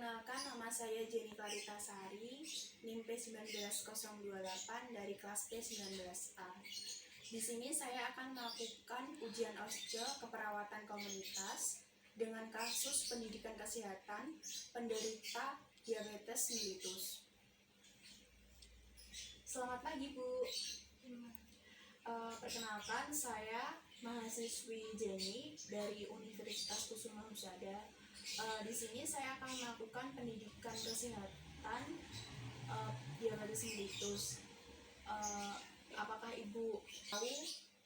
Perkenalkan, nama saya Jenny Klaritasari, NIM P19028 dari kelas P19A. Di sini saya akan melakukan ujian OSJE keperawatan komunitas dengan kasus pendidikan kesehatan penderita diabetes mellitus. Selamat pagi, Bu. Perkenalkan, saya mahasiswi Jenny dari Universitas Kusuma Husada. Di sini saya akan melakukan pendidikan kesehatan diabetes mellitus. Apakah Ibu tahu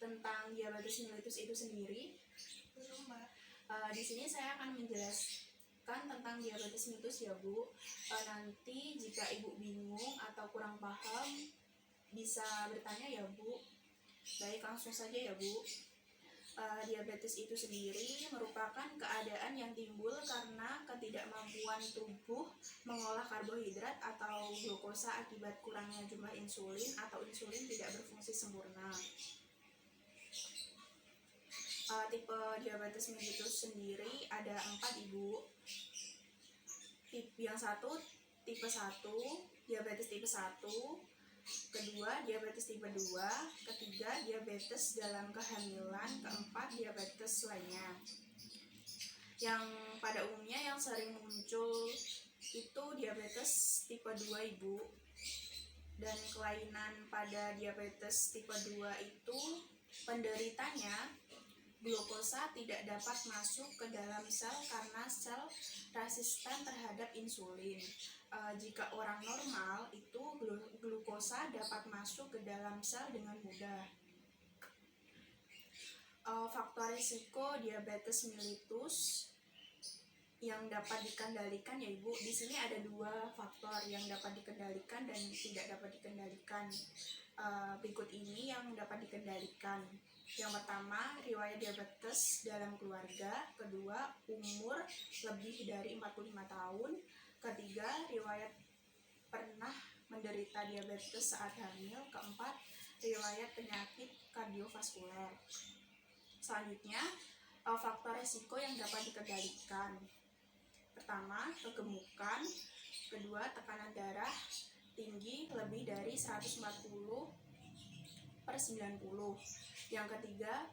tentang diabetes mellitus itu sendiri? Belum, Mbak. Di sini saya akan menjelaskan tentang diabetes mellitus ya, Bu. Nanti jika Ibu bingung atau kurang paham bisa bertanya ya, Bu. Baik, langsung saja ya, Bu. Diabetes itu sendiri merupakan keadaan yang timbul karena ketidakmampuan tubuh mengolah karbohidrat atau glukosa akibat kurangnya jumlah insulin atau insulin tidak berfungsi sempurna. Tipe diabetes mellitus sendiri ada 4, Ibu. Yang satu, tipe 1, diabetes tipe 1. Kedua, diabetes tipe 2. Ketiga, diabetes dalam kehamilan. Keempat, diabetes lainnya. Yang pada umumnya yang sering muncul itu diabetes tipe 2, Ibu. Dan kelainan pada diabetes tipe 2 itu penderitanya glukosa tidak dapat masuk ke dalam sel karena sel resisten terhadap insulin. Jika orang normal itu glukosa dapat masuk ke dalam sel dengan mudah. Faktor risiko diabetes mellitus yang dapat dikendalikan ya, Ibu. Di sini ada 2 faktor yang dapat dikendalikan dan tidak dapat dikendalikan. Berikut ini yang dapat dikendalikan. Yang pertama, riwayat diabetes dalam keluarga. Kedua, umur lebih dari 45 tahun. Ketiga, riwayat pernah menderita diabetes saat hamil. Keempat, riwayat penyakit kardiovaskuler. Selanjutnya, faktor risiko yang dapat dikendalikan. Pertama, kegemukan. Kedua, tekanan darah tinggi lebih dari 140/90. Yang ketiga,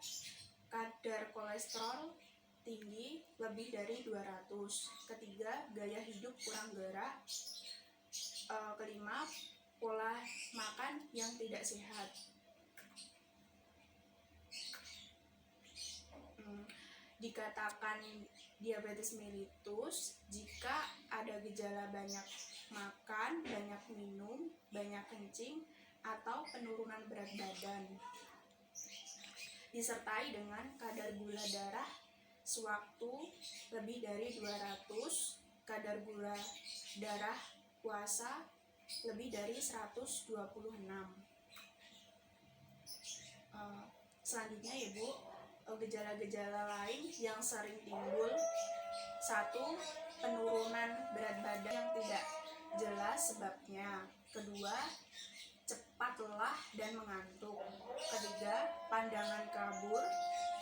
kadar kolesterol tinggi lebih dari 200. Ketiga, gaya hidup kurang gerak. Kelima, pola makan yang tidak sehat. Dikatakan diabetes mellitus jika ada gejala banyak makan, banyak minum, banyak kencing, atau penurunan berat badan, disertai dengan kadar gula darah sewaktu lebih dari 200, kadar gula darah puasa lebih dari 126. Selanjutnya ya, Bu, gejala-gejala lain yang sering timbul. 1. Penurunan berat badan yang tidak jelas sebabnya. Kedua, cepat lelah dan mengantuk. Ketiga, pandangan kabur,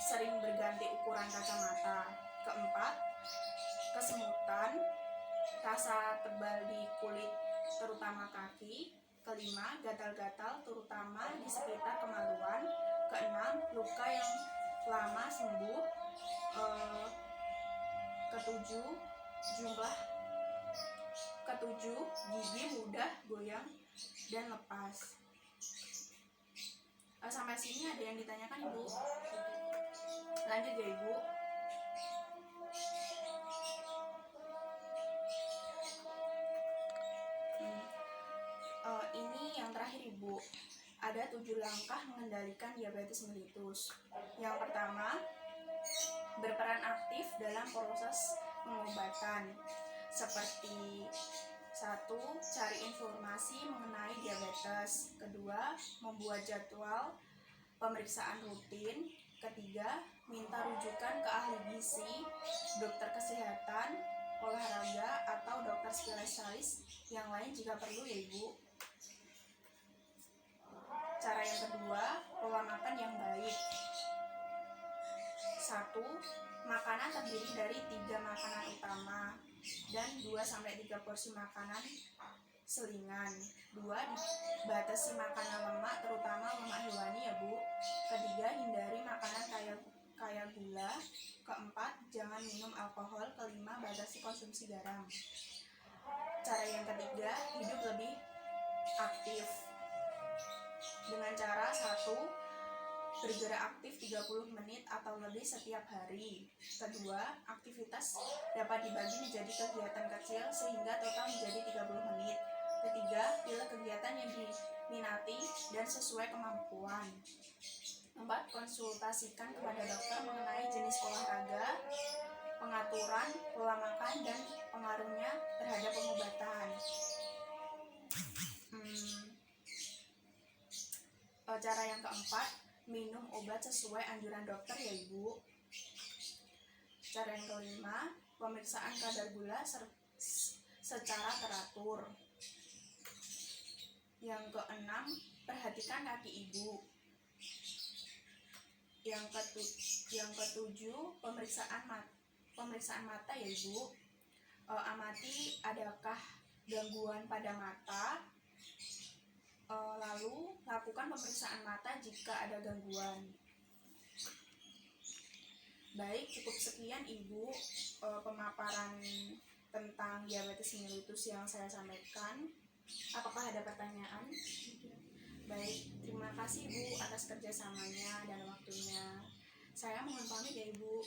sering berganti ukuran kacamata. Keempat, kesemutan, rasa tebal di kulit terutama kaki. Kelima, gatal-gatal terutama di sekitar kemaluan. Keenam, luka yang lama sembuh. Ketujuh, gigi mudah goyang dan lepas. Sampai sini ada yang ditanyakan, Ibu? Lanjut ya, Ibu. Ini yang terakhir, Ibu. Ada 7 langkah mengendalikan diabetes mellitus. Yang pertama, berperan aktif dalam proses pengobatan. Seperti 1. Cari informasi mengenai diabetes. Kedua, membuat jadwal pemeriksaan rutin. Ketiga, minta rujukan ke ahli gizi, dokter kesehatan, olahraga, atau dokter spesialis yang lain jika perlu ya, Ibu. Cara yang kedua, pola makan yang baik. 1. Makanan terdiri dari 3 makanan utama dan 2-3 porsi makanan selingan. 2. Dibatasi makanan lemak, terutama lemak hewani ya Bu. 3. Hindari makanan kaya gula. 4. Jangan minum alkohol. 5. Batasi konsumsi garam. Cara yang ketiga, hidup lebih aktif dengan cara 1. Bergerak aktif 30 menit atau lebih setiap hari. 2. Aktivitas dapat dibagi menjadi kegiatan kecil sehingga total menjadi 30 menit. 3. Pilih kegiatan yang diminati dan sesuai kemampuan. 4. Konsultasikan kepada dokter mengenai jenis olahraga, pengaturan pola makan, dan pengaruhnya terhadap pengobatan. Cara yang keempat, minum obat sesuai anjuran dokter ya Ibu. Cara yang kelima, pemeriksaan kadar gula secara teratur. Yang keenam, perhatikan kaki Ibu. Yang ketujuh, pemeriksaan mata ya Ibu. Amati adakah gangguan pada mata. Lalu lakukan pemeriksaan mata jika ada gangguan. Baik, cukup sekian Ibu pemaparan tentang diabetes mellitus yang saya sampaikan. Apakah ada pertanyaan? Baik, terima kasih Bu atas kerjasamanya dan waktunya. Saya mohon pamit ya Ibu.